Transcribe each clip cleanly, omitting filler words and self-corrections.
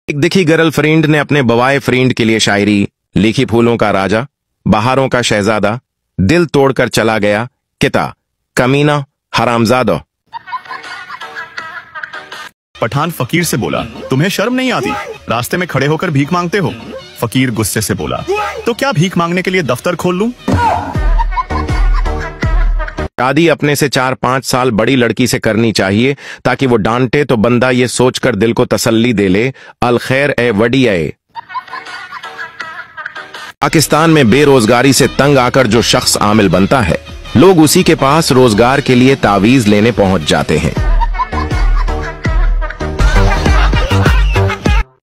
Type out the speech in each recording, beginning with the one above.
एक दिखी गर्लफ्रेंड ने अपने बॉय फ्रेंड के लिए शायरी लिखी। फूलों का राजा, बहारों का शहजादा, दिल तोड़कर चला गया किता, कमीना हरामजादा। पठान फकीर से बोला, तुम्हें शर्म नहीं आती? रास्ते में खड़े होकर भीख मांगते हो। फकीर गुस्से से बोला, तो क्या भीख मांगने के लिए दफ्तर खोल लूं? शादी अपने से 4-5 साल बड़ी लड़की से करनी चाहिए ताकि वो डांटे तो बंदा ये सोचकर दिल को तसल्ली दे ले, अल खैर ए वडी ए। पाकिस्तान में बेरोजगारी से तंग आकर जो शख्स आमिल बनता है, लोग उसी के पास रोजगार के लिए तावीज लेने पहुंच जाते हैं।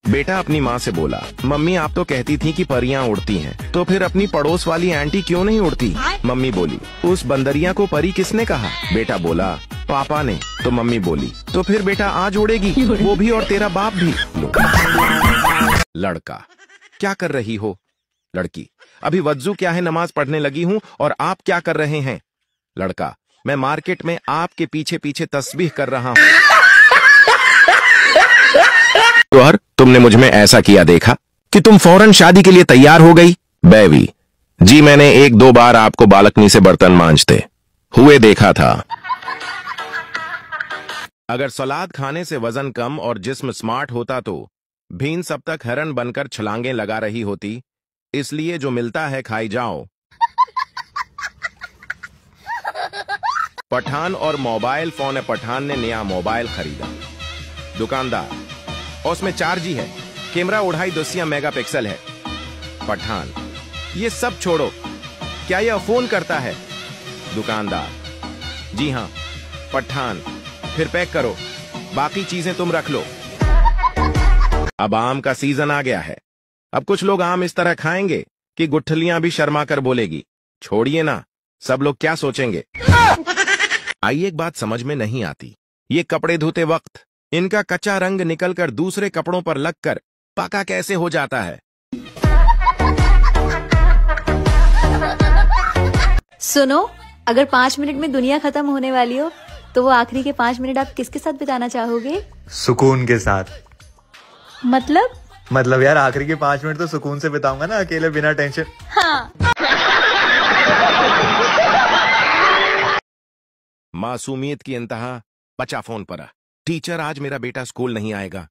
बेटा अपनी माँ से बोला, मम्मी आप तो कहती थी कि परियां उड़ती हैं, तो फिर अपनी पड़ोस वाली आंटी क्यों नहीं उड़ती? मम्मी बोली, उस बंदरिया को परी किसने कहा? बेटा बोला, पापा ने। तो मम्मी बोली, तो फिर बेटा आज उड़ेगी, वो भी और तेरा बाप भी। लड़का, क्या कर रही हो? लड़की, अभी वज्जू क्या है, नमाज पढ़ने लगी हूँ। और आप क्या कर रहे हैं? लड़का, मैं मार्केट में आपके पीछे पीछे तस्बीह कर रहा हूँ। तुहर, तुमने मुझ में ऐसा किया देखा कि तुम फौरन शादी के लिए तैयार हो गई? बेवी, जी मैंने 1-2 बार आपको बालकनी से बर्तन मांजते हुए देखा था। अगर सलाद खाने से वजन कम और जिस्म स्मार्ट होता तो भीन सब तक हरन बनकर छलांगे लगा रही होती। इसलिए जो मिलता है खाई जाओ। पठान और मोबाइल फोन। पठान ने नया मोबाइल खरीदा। दुकानदार, उसमें 4G है, कैमरा 2.5 मेगापिक्सल है। पठान, ये सब छोड़ो, क्या यह फोन करता है? दुकानदार, जी हां। पठान, फिर पैक करो, बाकी चीजें तुम रख लो। अब आम का सीजन आ गया है। अब कुछ लोग आम इस तरह खाएंगे कि गुठलियां भी शर्मा कर बोलेगी, छोड़िए ना, सब लोग क्या सोचेंगे। आई एक बात समझ में नहीं आती, ये कपड़े धोते वक्त इनका कच्चा रंग निकलकर दूसरे कपड़ों पर लगकर पका कैसे हो जाता है? सुनो, अगर 5 मिनट में दुनिया खत्म होने वाली हो तो वो आखिरी के 5 मिनट आप किसके साथ बिताना चाहोगे? सुकून के साथ। मतलब यार आखिरी के 5 मिनट तो सुकून से बिताऊंगा ना, अकेले बिना टेंशन। हाँ। मासूमियत की इंतहा। बच्चा फोन पर, टीचर आज मेरा बेटा स्कूल नहीं आएगा।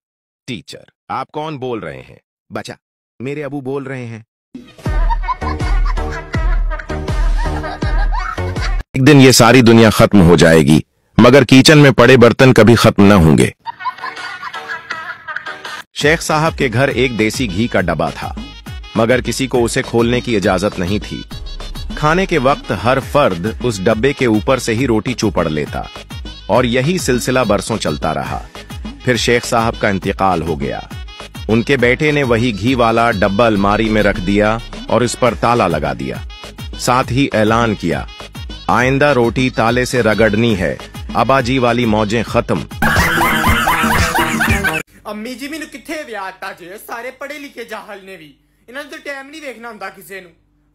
टीचर, आप कौन बोल रहे हैं? बच्चा, मेरे अबू बोल रहे हैं। एक दिन ये सारी दुनिया खत्म हो जाएगी, मगर किचन में पड़े बर्तन कभी खत्म न होंगे। शेख साहब के घर एक देसी घी का डब्बा था, मगर किसी को उसे खोलने की इजाजत नहीं थी। खाने के वक्त हर फर्द उस डब्बे के ऊपर से ही रोटी चूपड़ लेता और यही सिलसिला बरसों चलता रहा। फिर शेख साहब का इंतकाल हो गया। उनके बेटे ने वही घी वाला डब्बा अलमारी में रख दिया और इस पर ताला लगा दिया। साथ ही ऐलान किया, आइंदा रोटी ताले से रगड़नी है, अबाजी वाली मौजें खत्म। अम्मी जी मैनू किथे विआह ता जे, सारे पढ़े लिखे जाहल ने भी, इन्हां दा टाइम नहीं देखना हुंदा किसे नू।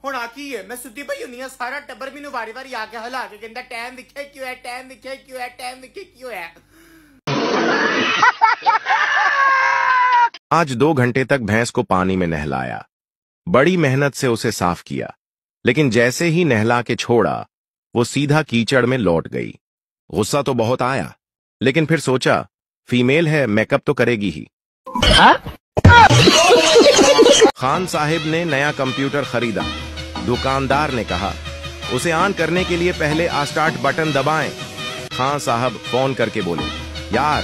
हुण आ की है, मैं सुत्ती पई हुंदी हां, सारा टब्बर मैनू वारी वारी आके हिला के कहंदा टाइम विखे क्यों है, टाइम विखे क्यों है, टाइम विखे क्यों है। आज 2 घंटे तक भैंस को पानी में नहलाया, बड़ी मेहनत से उसे साफ किया, लेकिन जैसे ही नहला के छोड़ा वो सीधा कीचड़ में लौट गई। गुस्सा तो बहुत आया, लेकिन फिर सोचा फीमेल है, मेकअप तो करेगी ही। खान साहिब ने नया कंप्यूटर खरीदा। दुकानदार ने कहा, उसे ऑन करने के लिए पहले स्टार्ट बटन दबाएं। खान साहब फोन करके बोले, यार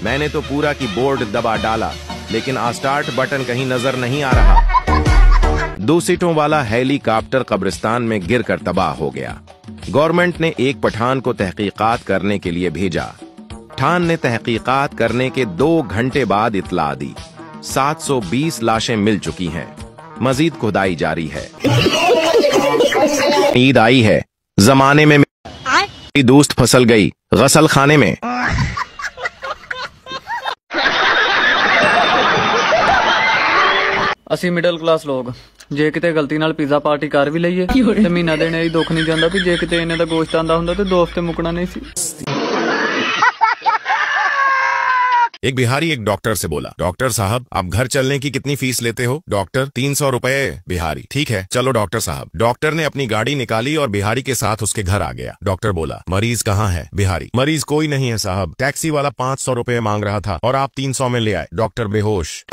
मैंने तो पूरा कीबोर्ड दबा डाला, लेकिन स्टार्ट बटन कहीं नजर नहीं आ रहा। 2 सीटों वाला हेलीकॉप्टर कब्रिस्तान में गिरकर तबाह हो गया। गवर्नमेंट ने एक पठान को तहकीकात करने के लिए भेजा। पठान ने तहकीकात करने के 2 घंटे बाद इत्तला दी, 720 लाशें मिल चुकी हैं, मजीद खुदाई जारी है। ईद आई है, जमाने में मेरी दोस्त फंसल गई गसल खाने में। ਅਸੀਂ ਮਿਡਲ ਕਲਾਸ ਲੋਕ ਜੇ ਕਿਤੇ ਗਲਤੀ ਨਾਲ ਪੀਜ਼ਾ ਪਾਰਟੀ ਕਰ ਵੀ ਲਈਏ ਤੇ ਮਹੀਨਾ ਦੇਣੇ ਹੀ ਦੁੱਖ ਨਹੀਂ ਜਾਂਦਾ ਵੀ ਜੇ ਕਿਤੇ ਇਹਨੇ ਦਾ ਗੋਸ਼ਤ ਆਂਦਾ ਹੁੰਦਾ ਤੇ ਦੋਸਤ ਤੇ ਮੁੱਕਣਾ ਨਹੀਂ ਸੀ। एक बिहारी एक डॉक्टर से बोला, डॉक्टर साहब आप घर चलने की कितनी फीस लेते हो? डॉक्टर 300 रुपए। बिहारी, ठीक है चलो डॉक्टर साहब। डॉक्टर ने अपनी गाड़ी निकाली और बिहारी के साथ उसके घर आ गया। डॉक्टर बोला, मरीज कहाँ है? बिहारी, मरीज कोई नहीं है साहब, टैक्सी वाला 500 रुपए मांग रहा था और आप 300 में ले आए। डॉक्टर बेहोश।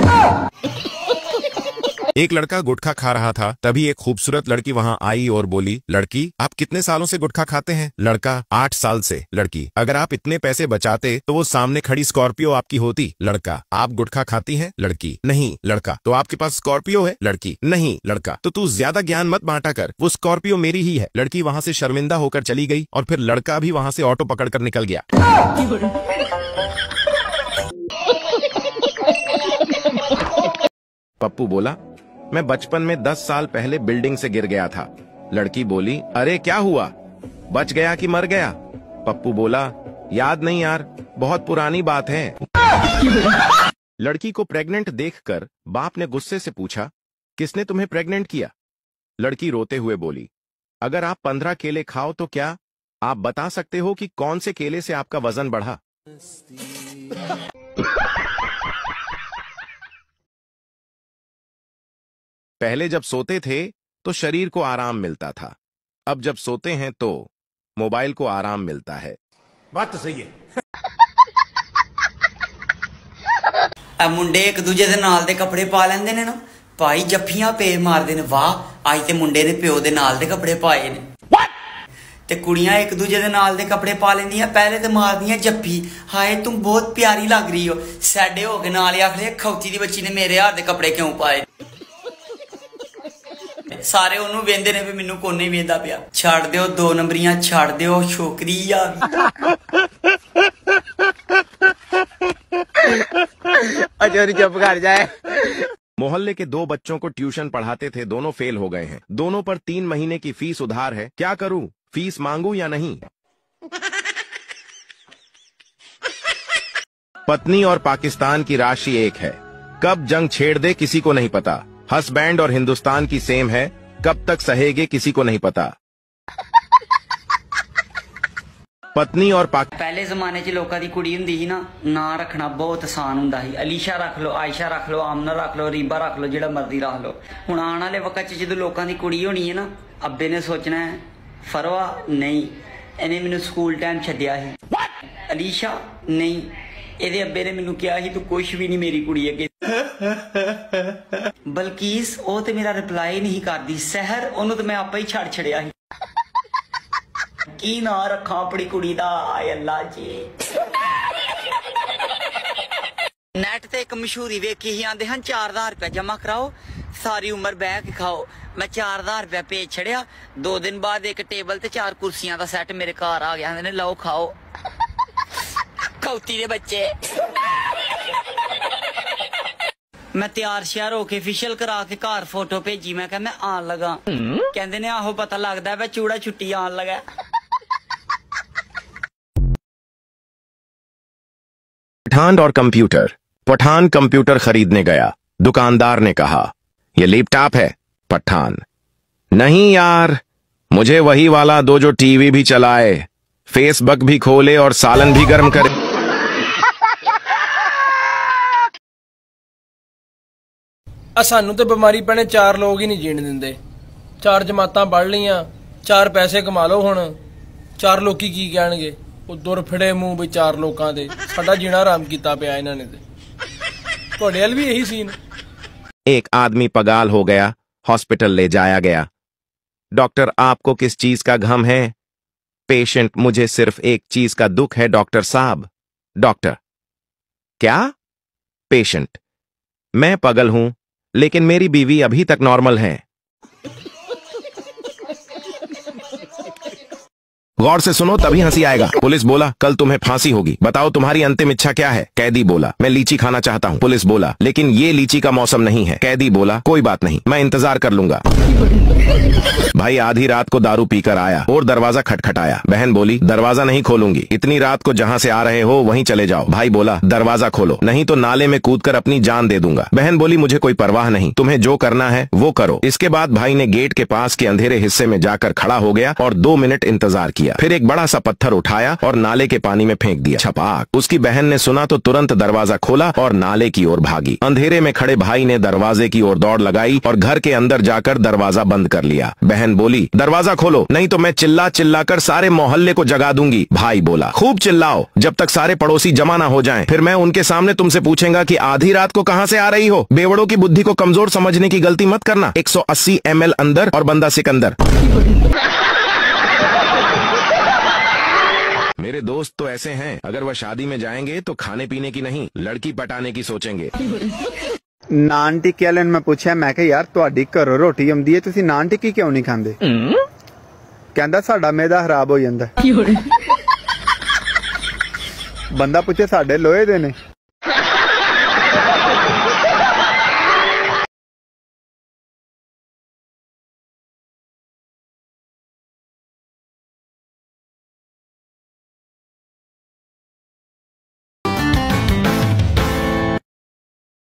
एक लड़का गुटखा खा रहा था, तभी एक खूबसूरत लड़की वहां आई और बोली, लड़की आप कितने सालों से गुटखा खाते हैं? लड़का, 8 साल से। लड़की, अगर आप इतने पैसे बचाते तो वो सामने खड़ी स्कॉर्पियो आपकी होती। लड़का, आप गुटखा खाती हैं? लड़की, नहीं। लड़का, तो आपके पास स्कॉर्पियो है? लड़की, नहीं। लड़का, तो तू ज्यादा ज्ञान मत बांटा कर, वो स्कॉर्पियो मेरी ही है। लड़की वहां से शर्मिंदा होकर चली गई और फिर लड़का भी वहां से ऑटो पकड़कर निकल गया। पप्पू बोला, मैं बचपन में 10 साल पहले बिल्डिंग से गिर गया था। लड़की बोली, अरे क्या हुआ, बच गया कि मर गया? पप्पू बोला, याद नहीं यार, बहुत पुरानी बात है। लड़की को प्रेग्नेंट देखकर बाप ने गुस्से से पूछा, किसने तुम्हें प्रेग्नेंट किया? लड़की रोते हुए बोली, अगर आप 15 केले खाओ तो क्या आप बता सकते हो कि कौन से केले से आपका वजन बढ़ा? पहले जब सोते थे तो शरीर को आराम मिलता था, अब जब सोते हैं तो मोबाइल को आराम मिलता है। बात तो सही है। आ मुंडे एक दूजे दे नाल दे कपड़े पा लेंदे ने ना, भाई जफ्फियां पे मारदे ने। वाह, अज ते मुंडे ने प्यो दे नाल दे कपड़े पाए ने। ते कुड़ियां एक दूजे दे नाल दे कपड़े पा लेंदियां, पहले ते मारदियां जफ्फी, हाय तुम बहुत प्यारी लग रही हो। सैडे हो के नाल आखदे, खौती दी बच्ची ने मेरे हाथ दे कपड़े क्यों पाए? सारे ओनू वेंदे ने, मैनू कोई नहीं वेंदा पिया। छड़ दियो 2 नंबरियां, छड़ दियो छोकरी आ। चुप कर जाए। मोहल्ले के 2 बच्चों को ट्यूशन पढ़ाते थे, दोनों फेल हो गए हैं। दोनों पर 3 महीने की फीस उधार है, क्या करूं? फीस मांगू या नहीं? पत्नी और पाकिस्तान की राशि एक है, कब जंग छेड़ दे किसी को नहीं पता। हस्बैंड और हिंदुस्तान की सेम है, कब तक सहेगे किसी को नहीं पता। पत्नी और पहले जमाने च लोकां दी कुड़ी हुंदी ही ना रखना बहुत आसान हुंदा ही। अलीशा रख लो, आयशा रख लो, आमना रख लो, रीबा रख लो, जेड़ा मर्जी रख लो। हुण आने वाले वक्त च जदों लोकां दी कुड़ी होनी है ना, अब्बे ने सोचना है फरवा नहीं, इन्हें मैनू स्कूल टाइम छड्डिया ही। अलीशा नहीं, ਇਹਦੇ ਅੱਬੇ ਨੇ ਮੈਨੂੰ ਕਿਹਾ ਸੀ ਤੂੰ ਕੁਛ ਵੀ ਨਹੀਂ ਮੇਰੀ ਕੁੜੀ ਅੱਗੇ। ਬਲਕੀਸ ਉਹ ਤੇ ਮੇਰਾ ਰਿਪਲਾਈ ਨਹੀਂ ਕਰਦੀ। ਸਹਿਰ ਉਹਨੂੰ ਤੇ ਮੈਂ ਆਪੇ ਹੀ ਛੱਡ ਛੜਿਆ ਸੀ। ਕੀ ਨਾਂ ਰੱਖਾਂ ਆਪਣੀ ਕੁੜੀ ਦਾ? ਆਏ ਅੱਲਾ ਜੀ। ਨੈਟ ਤੇ ਇੱਕ ਮਸ਼ਹੂਰੀ ਵੇਖੀ ਸੀ, ਆਂਦੇ ਹਨ 4000 ਰੁਪਏ ਜਮਾ ਕਰਾਓ, ਸਾਰੀ ਉਮਰ ਬਹਿ ਕੇ ਖਾਓ। मैं 4000 रुपया भेज छड़िया, 2 दिन बाद एक टेबल ते 4 कुर्सियां का सैट मेरे घर आ गया। मैंने लो खाओ खौती दे बच्चे। मैं तैयार श्यार होके फेशियल करा के घर फोटो भेजी, मैं कहा मैं आन लगा। कहंदे ने आहो पता लगदा है चूड़ा छुट्टी आन लगा। पठान और कंप्यूटर। पठान कंप्यूटर खरीदने गया, दुकानदार ने कहा ये लैपटॉप है। पठान, नहीं यार, मुझे वही वाला दो जो टीवी भी चलाए, फेसबुक भी खोले और सालन भी गर्म करे। सानू तो बीमारी पैने 4 लोग ही नहीं जीण दिंदे। 4 जमातां पढ़ लियां, 4 पैसे कमा लो, हुण 4 लोकी की कहणगे? ਉਹ ਦੁਰ ਫਿੜੇ ਮੂੰਹ ਵੀ 4 ਲੋਕਾਂ ਦੇ। ਸਾਡਾ जीना आराम किया पिया इन्हां ने ते। ਤੁਹਾਡੇ ਵੱਲ भी यही सीन। एक आदमी पगाल हो गया, हॉस्पिटल ले जाया गया। डॉक्टर आपको किस चीज का गम है? पेशेंट, मुझे सिर्फ एक चीज का दुख है डॉक्टर साहब। डॉक्टर, क्या? पेशेंट, मैं पागल हूं लेकिन मेरी बीवी अभी तक नॉर्मल है। गौर से सुनो तभी हंसी आएगा। पुलिस बोला कल तुम्हें फांसी होगी, बताओ तुम्हारी अंतिम इच्छा क्या है? कैदी बोला मैं लीची खाना चाहता हूँ। पुलिस बोला लेकिन ये लीची का मौसम नहीं है। कैदी बोला कोई बात नहीं, मैं इंतजार कर लूंगा। भाई आधी रात को दारू पीकर आया और दरवाजा खटखटाया। बहन बोली दरवाजा नहीं खोलूंगी, इतनी रात को जहाँ से आ रहे हो वहीं चले जाओ। भाई बोला दरवाजा खोलो नहीं तो नाले में कूदकर अपनी जान दे दूंगा। बहन बोली मुझे कोई परवाह नहीं, तुम्हें जो करना है वो करो। इसके बाद भाई ने गेट के पास के अंधेरे हिस्से में जाकर खड़ा हो गया और 2 मिनट इंतजार किया। किया, फिर एक बड़ा सा पत्थर उठाया और नाले के पानी में फेंक दिया। छपाक। उसकी बहन ने सुना तो तुरंत दरवाजा खोला और नाले की ओर भागी। अंधेरे में खड़े भाई ने दरवाजे की ओर दौड़ लगाई और घर के अंदर जाकर दरवाजा बंद कर लिया। बहन बोली, दरवाजा खोलो नहीं तो मैं चिल्ला चिल्ला कर सारे मोहल्ले को जगा दूंगी। भाई बोला, खूब चिल्लाओ जब तक सारे पड़ोसी जमा ना हो जाएं, फिर मैं उनके सामने तुमसे पूछूंगा कि आधी रात को कहां से आ रही हो। बेवड़ों की बुद्धि को कमजोर समझने की गलती मत करना। 180 ml अंदर और बंदा सिकंदर। मेरे दोस्त तो ऐसे हैं, अगर वह शादी में जाएंगे तो खाने पीने की नहीं, लड़की पटाने की सोचेंगे। नान टिक्की वाले ने मैं पूछा, मैं कहा यार ਤੁਹਾਡੀ ਘਰੋਂ ਰੋਟੀ ਆਉਂਦੀ ਹੈ, ਤੁਸੀਂ ਨਾਨ ਟਿੱਕੀ ਕਿਉਂ ਨਹੀਂ ਖਾਂਦੇ? ਕਹਿੰਦਾ ਸਾਡਾ ਮੈਦਾ ਖਰਾਬ ਹੋ ਜਾਂਦਾ। ਬੰਦਾ ਪੁੱਛੇ ਸਾਡੇ ਲੋਹੇ ਦੇ ਨੇ।